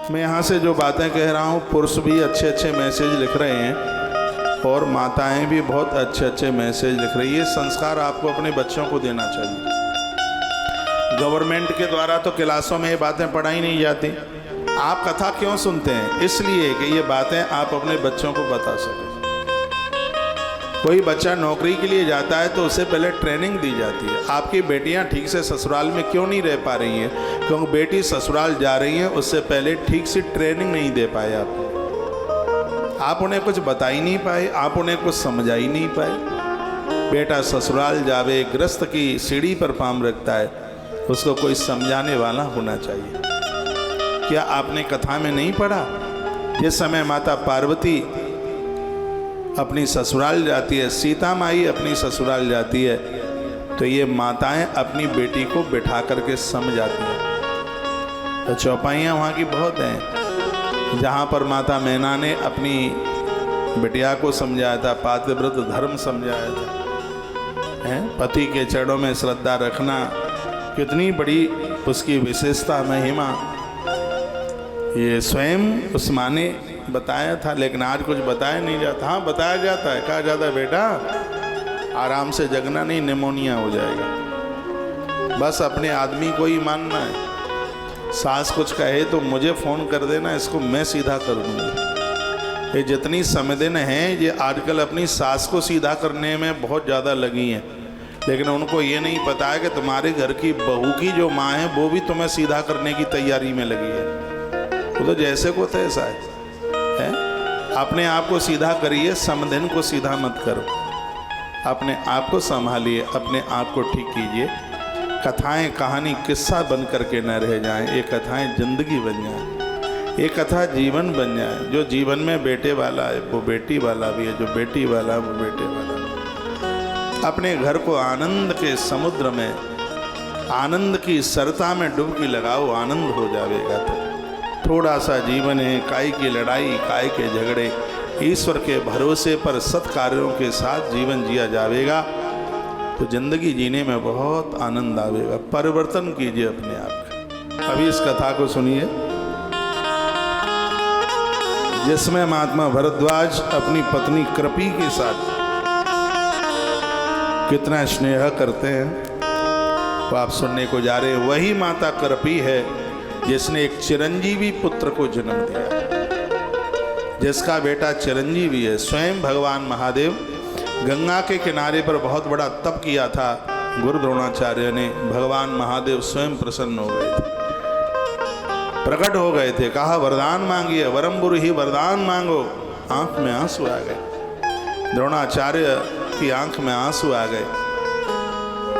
मैं यहाँ से जो बातें कह रहा हूँ, पुरुष भी अच्छे अच्छे मैसेज लिख रहे हैं और माताएं भी बहुत अच्छे अच्छे मैसेज लिख रही है। ये संस्कार आपको अपने बच्चों को देना चाहिए। गवर्नमेंट के द्वारा तो क्लासों में ये बातें पढ़ाई नहीं जाती। आप कथा क्यों सुनते हैं? इसलिए कि ये बातें आप अपने बच्चों को बता सकें। कोई बच्चा नौकरी के लिए जाता है तो उससे पहले ट्रेनिंग दी जाती है। आपकी बेटियां ठीक से ससुराल में क्यों नहीं रह पा रही हैं? क्योंकि बेटी ससुराल जा रही है, उससे पहले ठीक से ट्रेनिंग नहीं दे पाए आप उन्हें कुछ बता ही नहीं पाए, आप उन्हें कुछ समझा ही नहीं पाए। बेटा ससुराल जावे, गृहस्थ की सीढ़ी पर पाँव रखता है, उसको कोई समझाने वाला होना चाहिए। क्या आपने कथा में नहीं पढ़ा? जिस समय माता पार्वती अपनी ससुराल जाती है, सीता माई अपनी ससुराल जाती है, तो ये माताएं अपनी बेटी को बिठा करके समझाती हैं। तो चौपाइयाँ वहाँ की बहुत हैं, जहाँ पर माता मैना ने अपनी बिटिया को समझाया था, पातिव्रत धर्म समझाया था। पति के चरणों में श्रद्धा रखना कितनी बड़ी उसकी विशेषता, महिमा, ये स्वयं उस माँ ने बताया था। लेकिन आज कुछ बताया नहीं जाता। हाँ, बताया जाता है, कहा जाता है बेटा आराम से जगना नहीं, निमोनिया हो जाएगा। बस अपने आदमी को ही मानना है। सास कुछ कहे तो मुझे फ़ोन कर देना, इसको मैं सीधा कर दूँगी। ये जितनी समझन हैं ये आजकल अपनी सास को सीधा करने में बहुत ज़्यादा लगी हैं, लेकिन उनको ये नहीं पता है कि तुम्हारे घर की बहू की जो माँ है वो भी तुम्हें सीधा करने की तैयारी में लगी है। वो तो जैसे को तैसा है। अपने आप को सीधा करिए, समधन को सीधा मत करो। अपने आप को संभालिए, अपने आप को ठीक कीजिए। कथाएं कहानी किस्सा बन करके न रह जाएं, ये कथाएं जिंदगी बन जाएं, ये कथा जीवन बन जाए। जो जीवन में बेटे वाला है वो बेटी वाला भी है, जो बेटी वाला है वो बेटे वाला भी। अपने घर को आनंद के समुद्र में, आनंद की सरता में डुबकी लगाओ, आनंद हो जाएगा। तो थोड़ा सा जीवन है, काय की लड़ाई, काय के झगड़े। ईश्वर के भरोसे पर सत्कार्यों के साथ जीवन जिया जाएगा तो जिंदगी जीने में बहुत आनंद आएगा। परिवर्तन कीजिए अपने आप का। अभी इस कथा को सुनिए, जिसमें महात्मा भरद्वाज अपनी पत्नी कृपी के साथ कितना स्नेह करते हैं वो आप सुनने को जा रहे हैं। वही माता कृपी है जिसने एक चिरंजीवी पुत्र को जन्म दिया, जिसका बेटा चिरंजीवी है। स्वयं भगवान महादेव गंगा के किनारे पर बहुत बड़ा तप किया था। गुरु द्रोणाचार्य ने, भगवान महादेव स्वयं प्रसन्न हो गए थे, प्रकट हो गए थे। कहा वरदान मांगिए, वरम बुरु ही वरदान मांगो। आंख में आंसू आ गए, द्रोणाचार्य की आंख में आंसू आ गए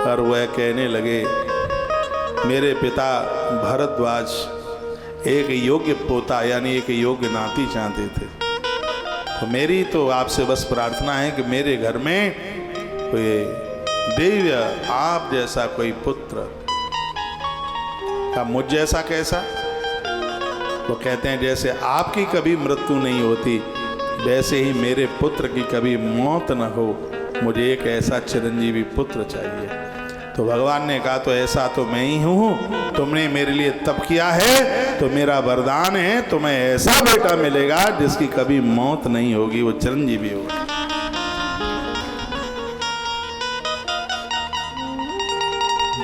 और वह कहने लगे मेरे पिता भरद्वाज एक योग्य पोता यानी एक योग्य नाती चाहते थे, तो मेरी तो आपसे बस प्रार्थना है कि मेरे घर में कोई दिव्य आप जैसा कोई पुत्र। का मुझ जैसा कैसा? वो कहते हैं जैसे आपकी कभी मृत्यु नहीं होती वैसे ही मेरे पुत्र की कभी मौत न हो, मुझे एक ऐसा चिरंजीवी पुत्र चाहिए। तो भगवान ने कहा तो ऐसा तो मैं ही हूँ, तुमने मेरे लिए तप किया है तो मेरा वरदान है तुम्हें ऐसा बेटा मिलेगा जिसकी कभी मौत नहीं होगी, वो चिरंजीवी होगा।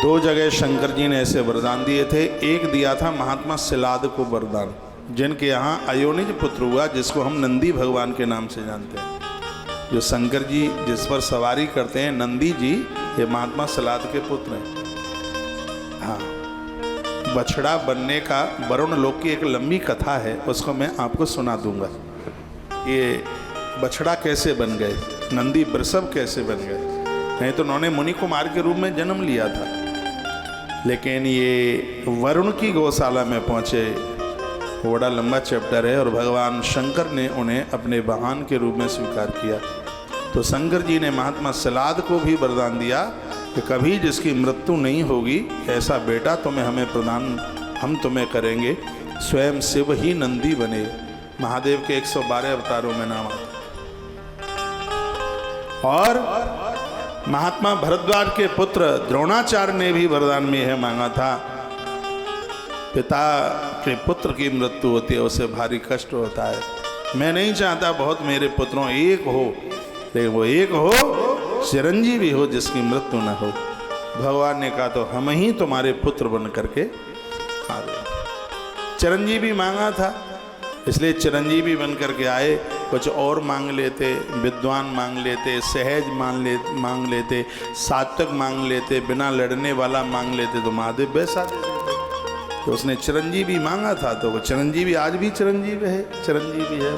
दो जगह शंकर जी ने ऐसे वरदान दिए थे। एक दिया था महात्मा शिलाद को वरदान, जिनके यहाँ अयोनिज पुत्र हुआ, जिसको हम नंदी भगवान के नाम से जानते हैं। जो शंकर जी जिस पर सवारी करते हैं, नंदी जी, ये महात्मा शिलाद के पुत्र हैं। हाँ, बछड़ा बनने का वरुण लोक की एक लंबी कथा है, उसको मैं आपको सुना दूंगा। ये बछड़ा कैसे बन गए, नंदी वृषभ कैसे बन गए। नहीं तो उन्होंने मुनि कुमार के रूप में जन्म लिया था, लेकिन ये वरुण की गौशाला में पहुँचे। बड़ा लंबा चैप्टर है। और भगवान शंकर ने उन्हें अपने वाहन के रूप में स्वीकार किया। तो शंकर जी ने महात्मा शिलाद को भी वरदान दिया कि कभी जिसकी मृत्यु नहीं होगी ऐसा बेटा तुम्हें हमें प्रदान हम तुम्हें करेंगे। स्वयं शिव ही नंदी बने। महादेव के 112 अवतारों में नाम आता। और महात्मा भरद्वाज के पुत्र द्रोणाचार्य ने भी वरदान में यह मांगा था पिता के पुत्र की मृत्यु होती है उसे भारी कष्ट होता है। मैं नहीं चाहता बहुत मेरे पुत्रों एक हो, लेकिन वो एक हो चिरंजीवी हो जिसकी मृत्यु न हो। भगवान ने कहा तो हम ही तुम्हारे पुत्र बन करके आ गए। चिरंजीवी मांगा था इसलिए चिरंजीवी बन करके आए। कुछ और मांग लेते, विद्वान मांग लेते, सहज मांग लेते, सात्विक मांग लेते, बिना लड़ने वाला मांग लेते तो महादेव वैसा दे देते। तो उसने चिरंजीवी मांगा था तो वो चिरंजीवी आज भी चिरंजीवी है, चिरंजीवी है।